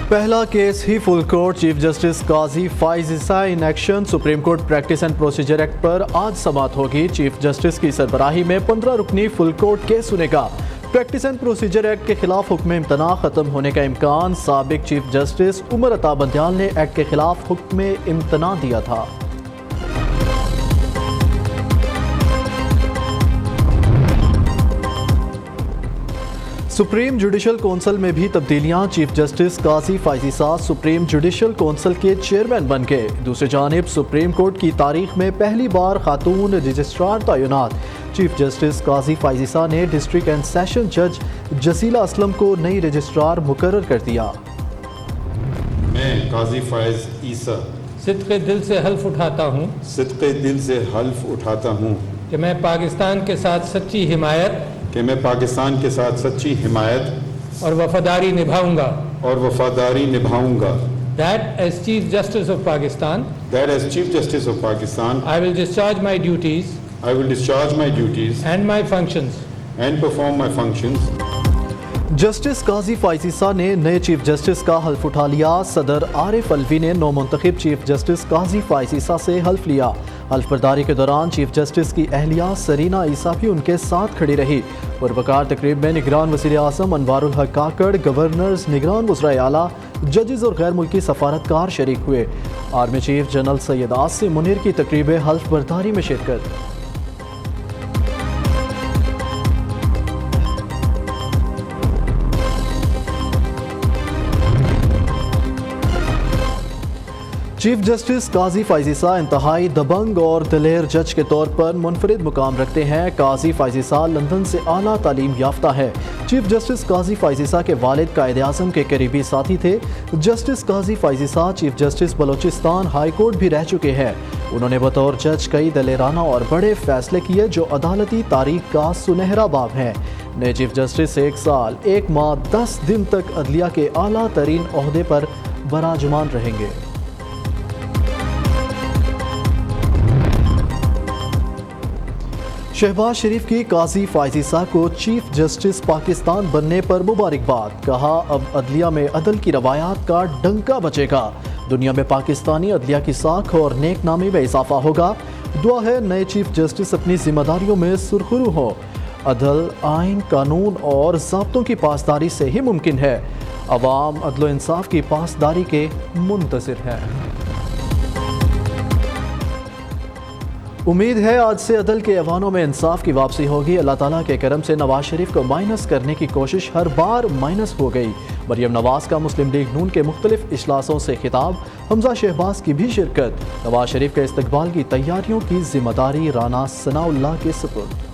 پہلا کیس ہی full court chief justice Qazi Faez Isa in action supreme court practice and procedure act پر آج سماعت ہوگی۔ چیف جسٹس کی سربراہی میں 15 رکنی فل کورٹ کیس سنے گا۔ پریکٹس اینڈ پروسیجر ایکٹ کے خلاف حکم امتناع ختم ہونے کا امکان۔ سابق چیف جسٹس عمر عطا بندیال نے ایکٹ کے خلاف حکم امتناع دیا تھا۔ سپریم جوڈیشل کونسل میں بھی تبدیلیاں۔ چیف جسٹس قاضی فائز عیسیٰ سپریم جوڈیشل کونسل کے چیئرمین بن گئے۔ دوسری جانب سپریم کورٹ کی تاریخ میں پہلی بار خاتون رجسٹرار تعینات۔ چیف جسٹس قاضی فائز عیسیٰ نے ڈسٹرکٹ اینڈ سیشن جج جسیلہ اسلم کو نئی رجسٹرار مقرر کر دیا۔ میں قاضی فائز عیسیٰ صدق دل سے حلف اٹھاتا ہوں کہ میں پاکستان کے ساتھ سچی حمایت اور وفاداری نبھاؤں گا That as Chief Justice of Pakistan I will discharge my duties and my functions and perform my functions. Justice Qazi Faez عیسیٰ نے نئے چیف جسٹس کا حلف اٹھا لیا۔ صدر عارف الوی نے نو منتخب چیف جسٹس قاضی فائز عیسیٰ سے حلف لیا۔ حلف برداری کے دوران چیف جسٹس کی اہلیہ سرینا عیسیٰ بھی ان کے ساتھ کھڑی رہی۔ پروقار تقریب میں نگران وزیر اعظم انوار الحق کاکڑ، گورنرز، نگران وزرائے اعلیٰ، ججز اور غیر ملکی سفارتکار شریک ہوئے۔ Army chief general Syed Asim Munir کی تقریب حلف برداری میں شرکت۔ چیف جسٹس قاضی فائز عیسیٰ انتہائی دبنگ اور دلیر جج کے طور پر منفرد مقام رکھتے ہیں۔ قاضی فائز عیسیٰ لندن سے اعلیٰ تعلیم یافتہ ہے۔ چیف جسٹس قاضی فائز عیسیٰ کے والد قائد اعظم کے قریبی ساتھی تھے۔ Justice Qazi Faez Isa chief justice Balochistan high court بھی رہ چکے ہیں۔ انہوں نے بطور جج کئی دلیرانہ اور بڑے فیصلے کیے جو عدالتی تاریخ کا سنہرا باب ہیں۔ نئے چیف جسٹس 1 سال 1 ماہ 10 دن تک عدلیہ کے اعلیٰ ترین عہدے پر براجمان رہیں گے۔ شہباز شریف کی قاضی فائز عیسیٰ کو چیف جسٹس پاکستان بننے پر مبارکباد۔ کہا اب عدلیہ میں عدل کی روایات کا ڈنکا بچے گا۔ دنیا میں پاکستانی عدلیہ کی ساکھ اور نیک نامی میں اضافہ ہوگا۔ دعا ہے نئے چیف جسٹس اپنی ذمہ داریوں میں سرخرو ہوں۔ عدل، آئین، قانون اور ضابطوں کی پاسداری سے ہی ممکن ہے۔ عوام عدل و انصاف کی پاسداری کے منتظر ہیں۔ امید ہے آج سے عدل کے ایوانوں میں انصاف کی واپسی ہوگی۔ اللہ تعالیٰ کے کرم سے نواز شریف کو مائنس کرنے کی کوشش ہر بار مائنس ہو گئی۔ مریم نواز کا مسلم لیگ نون کے مختلف اجلاسوں سے خطاب۔ حمزہ شہباز کی بھی شرکت۔ نواز شریف کے استقبال کی تیاریوں کی ذمہ داری رانا ثناء اللہ کے سپرد۔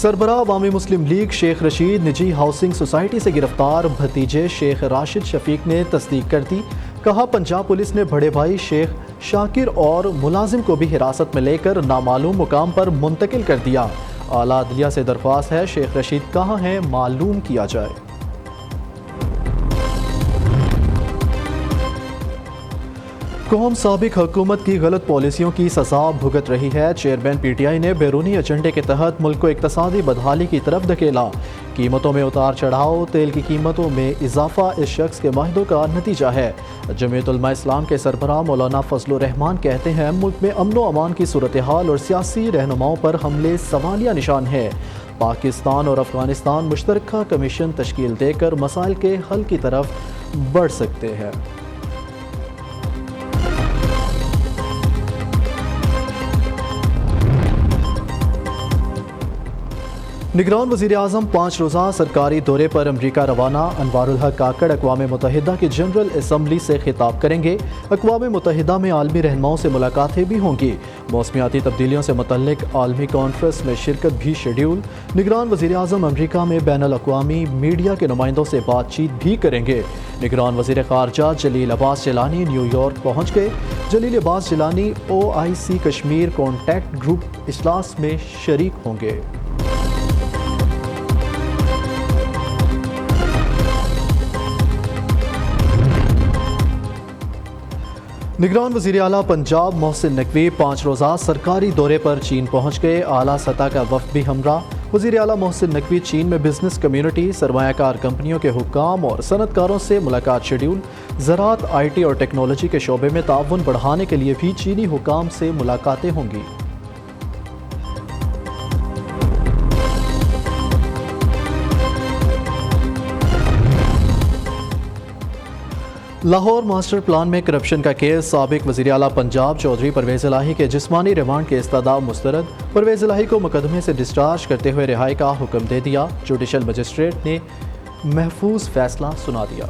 سربراہ عوامی مسلم لیگ شیخ رشید نجی ہاؤسنگ سوسائٹی سے گرفتار۔ بھتیجے شیخ راشد شفیق نے تصدیق کر دی۔ کہا پنجاب پولیس نے بڑے بھائی شیخ شاکر اور ملازم کو بھی حراست میں لے کر نامعلوم مقام پر منتقل کر دیا۔ اعلیٰ عدلیہ سے درخواست ہے شیخ رشید کہاں ہیں معلوم کیا جائے۔ قوم سابق حکومت کی غلط پالیسیوں کی سزا بھگت رہی ہے۔ چیئرمین پی ٹی آئی نے بیرونی ایجنڈے کے تحت ملک کو اقتصادی بدحالی کی طرف دھکیلا۔ قیمتوں میں اتار چڑھاؤ، تیل کی قیمتوں میں اضافہ اس شخص کے معاہدوں کا نتیجہ ہے۔ جمعیت علماء اسلام کے سربراہ مولانا فضل الرحمان کہتے ہیں ملک میں امن و امان کی صورتحال اور سیاسی رہنماؤں پر حملے سوالیہ نشان ہے۔ پاکستان اور افغانستان مشترکہ کمیشن تشکیل دے کر مسائل کے حل کی طرف بڑھ سکتے ہیں۔ نگران وزیر اعظم 5 روزہ سرکاری دورے پر امریکہ روانہ۔ انوار الحق کاکڑ اقوام متحدہ کی جنرل اسمبلی سے خطاب کریں گے۔ اقوام متحدہ میں عالمی رہنماؤں سے ملاقاتیں بھی ہوں گی۔ موسمیاتی تبدیلیوں سے متعلق عالمی کانفرنس میں شرکت بھی شیڈیول۔ نگران وزیر اعظم امریکہ میں بین الاقوامی میڈیا کے نمائندوں سے بات چیت بھی کریں گے۔ نگران وزیر خارجہ جلیل عباس جیلانی نیو یارک پہنچ گئے۔ Jalil Abbas Jilani OIC Kashmir contact group اجلاس میں شریک ہوں گے۔ نگران وزیر اعلیٰ پنجاب محسن نقوی 5 روزہ سرکاری دورے پر چین پہنچ گئے۔ اعلیٰ سطح کا وفد بھی ہمراہ۔ وزیر اعلیٰ محسن نقوی چین میں بزنس کمیونٹی، سرمایہ کار کمپنیوں کے حکام اور صنعت کاروں سے ملاقات شیڈول۔ زراعت، آئی ٹی اور ٹیکنالوجی کے شعبے میں تعاون بڑھانے کے لیے بھی چینی حکام سے ملاقاتیں ہوں گی۔ لاہور ماسٹر پلان میں کرپشن کا کیس، سابق وزیر اعلیٰ پنجاب چودھری پرویز الہی کے جسمانی ریمانڈ کے استدعا مسترد۔ پرویز الہی کو مقدمے سے ڈسچارج کرتے ہوئے رہائی کا حکم دے دیا۔ جوڈیشل مجسٹریٹ نے محفوظ فیصلہ سنا دیا۔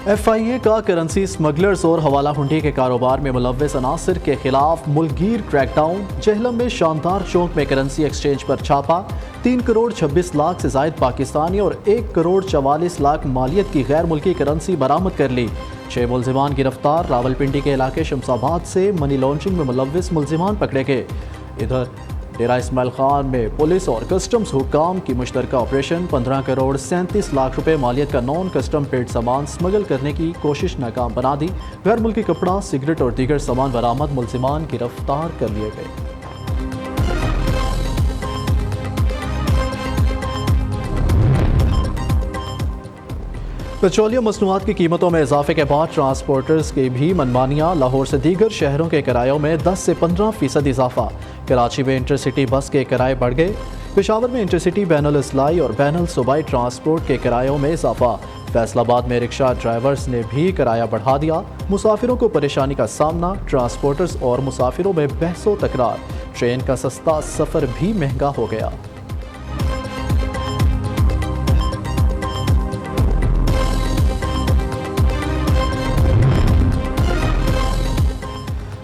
ایف آئی اے کا کرنسی سمگلرز اور حوالہ ہنڈی کے کاروبار میں ملوث عناصر کے خلاف ملک گیر کریک ڈاؤن۔ جہلم میں شاندار چوک میں کرنسی ایکسچینج پر چھاپا، 3 کروڑ 26 لاکھ سے زائد پاکستانی اور 1 کروڑ 44 لاکھ مالیت کی غیر ملکی کرنسی برآمد کر لی۔ 6 ملزمان گرفتار۔ راولپنڈی کے علاقے شمس آباد سے منی لانڈرنگ میں ملوث ملزمان پکڑے گئے۔ ادھر ڈیرہ اسماعیل خان میں پولیس اور کسٹمز حکام کی مشترکہ آپریشن، 15 کروڑ 37 لاکھ روپے مالیت کا نان کسٹم پیڈ سامان سمگل کرنے کی کوشش ناکام بنا دی۔ غیر ملکی کپڑا، سگریٹ اور دیگر سامان برآمد، ملزمان گرفتار کر لیے گئے۔ پیٹرولیم مصنوعات کی قیمتوں میں اضافے کے بعد ٹرانسپورٹرز کی بھی منمانیاں۔ لاہور سے دیگر شہروں کے کرایوں میں 10 سے 15% اضافہ۔ کراچی میں انٹرسٹی بس کے کرائے بڑھ گئے۔ پشاور میں انٹرسٹی بین الاضلاعی اور بین الصوبائی ٹرانسپورٹ کے کرایوں میں اضافہ۔ فیصل آباد میں رکشہ ڈرائیورز نے بھی کرایہ بڑھا دیا۔ مسافروں کو پریشانی کا سامنا، ٹرانسپورٹرز اور مسافروں میں بحث و تکرار۔ ٹرین کا سستا سفر بھی مہنگا ہو گیا۔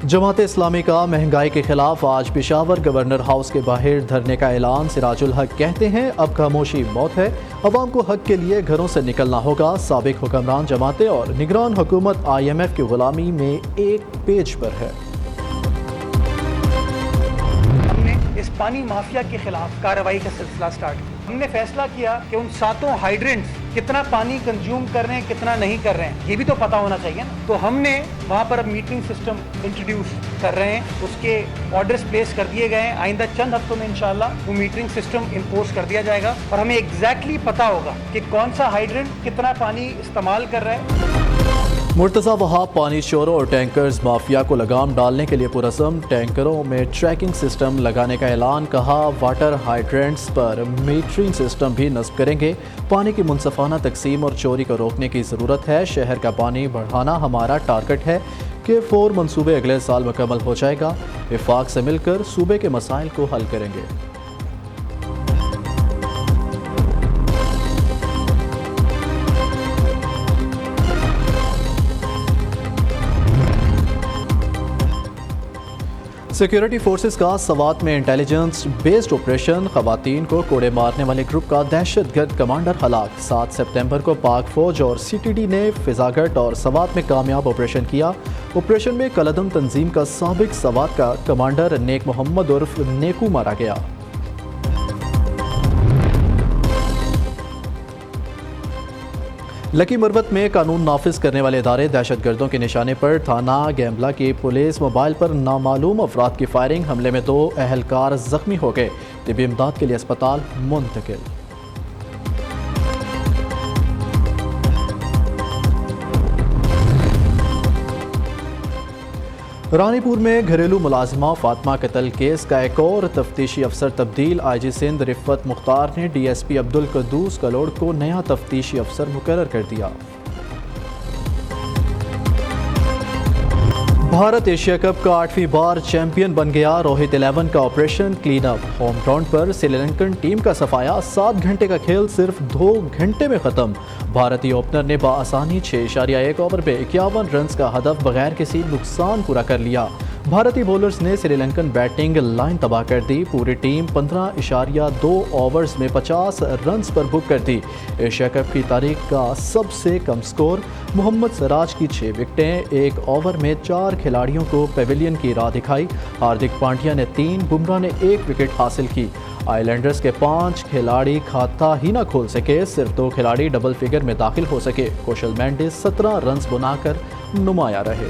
جماعت اسلامی کا مہنگائی کے خلاف آج پشاور گورنر ہاؤس کے باہر دھرنے کا اعلان۔ سراج الحق کہتے ہیں اب خاموشی موت ہے، عوام کو حق کے لیے گھروں سے نکلنا ہوگا۔ سابق حکمران جماعتیں اور نگران حکومت آئی ایم ایف کی غلامی میں ایک پیج پر ہے۔ ہم نے اس پانی مافیا کے خلاف کارروائی کا سلسلہ سٹارٹ کیا۔ ہم نے فیصلہ کیا کہ ان 7 ہائیڈرنٹس کتنا پانی کنزیوم کر رہے ہیں، کتنا نہیں کر رہے ہیں، یہ بھی تو پتہ ہونا چاہیے نا۔ تو ہم نے وہاں پر اب میٹرنگ سسٹم انٹروڈیوس کر رہے ہیں، اس کے آرڈرز پلیس کر دیے گئے ہیں۔ آئندہ چند ہفتوں میں انشاءاللہ وہ میٹرنگ سسٹم انفورس کر دیا جائے گا اور ہمیں ایگزیکٹلی پتہ ہوگا کہ کون سا ہائیڈرنٹ کتنا پانی استعمال کر رہا ہے۔ مرتضی وہاب پانی چوروں اور ٹینکرز مافیا کو لگام ڈالنے کے لیے پرعزم۔ ٹینکروں میں ٹریکنگ سسٹم لگانے کا اعلان، کہا واٹر ہائیڈرنٹس پر میٹرنگ سسٹم بھی نصب کریں گے۔ پانی کی منصفانہ تقسیم اور چوری کو روکنے کی ضرورت ہے۔ شہر کا پانی بڑھانا ہمارا ٹارگٹ ہے کہ 4 منصوبے اگلے سال مکمل ہو جائے گا۔ وفاق سے مل کر صوبے کے مسائل کو حل کریں گے۔ سیکیورٹی فورسز کا سوات میں انٹیلیجنس بیسڈ آپریشن، خواتین کو کوڑے مارنے والے گروپ کا دہشت گرد کمانڈر ہلاک۔ 7 سپتمبر کو پاک فوج اور سی ٹی ڈی نے فضاگٹ اور سوات میں کامیاب آپریشن کیا۔ آپریشن میں کلعدم تنظیم کا سابق سوات کا کمانڈر نیک محمد عرف نیکو مارا گیا۔ لکی مروت میں قانون نافذ کرنے والے ادارے دہشت گردوں کے نشانے پر، تھانہ گیمبلا کی پولیس موبائل پر نامعلوم افراد کی فائرنگ، حملے میں 2 اہلکار زخمی ہو گئے، طبی امداد کے لیے اسپتال منتقل۔ رانی پور میں گھریلو ملازمہ فاطمہ قتل کیس کا ایک اور تفتیشی افسر تبدیل۔ آئی جی سندھ رفت مختار نے ڈی ایس پی عبدالقدوس کلوڑ کو نیا تفتیشی افسر مقرر کر دیا۔ بھارت ایشیا کپ کا 8ویں بار چیمپئن بن گیا۔ روہت 11 کا operation clean up, home ground پر سری لنکن ٹیم کا صفایا، 7 گھنٹے کا کھیل صرف 2 گھنٹے میں ختم۔ بھارتی اوپنر نے بآسانی 6.1 اوور پہ 51 رنز کا ہدف بغیر کسی نقصان پورا کر لیا۔ بھارتی بولرز نے سری لنکن بیٹنگ لائن تباہ کر دی۔ پوری ٹیم 15.2 اوورز میں 50 رنز پر بک کر دی۔ ایشیا کپ کی تاریخ کا سب سے کم سکور۔ محمد سراج کی 6 وکٹیں، 1 اوور میں 4 کھلاڑیوں کو پیویلین کی راہ دکھائی۔ ہاردک پانڈیا نے 3، بمراہ نے 1 وکٹ حاصل کی۔ آئی لینڈرز کے 5 کھلاڑی کھاتا ہی نہ کھول سکے، صرف 2 کھلاڑی ڈبل فگر میں داخل ہو سکے۔ کوشل مینڈس 17 رنز بنا کر نمایاں رہے۔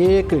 1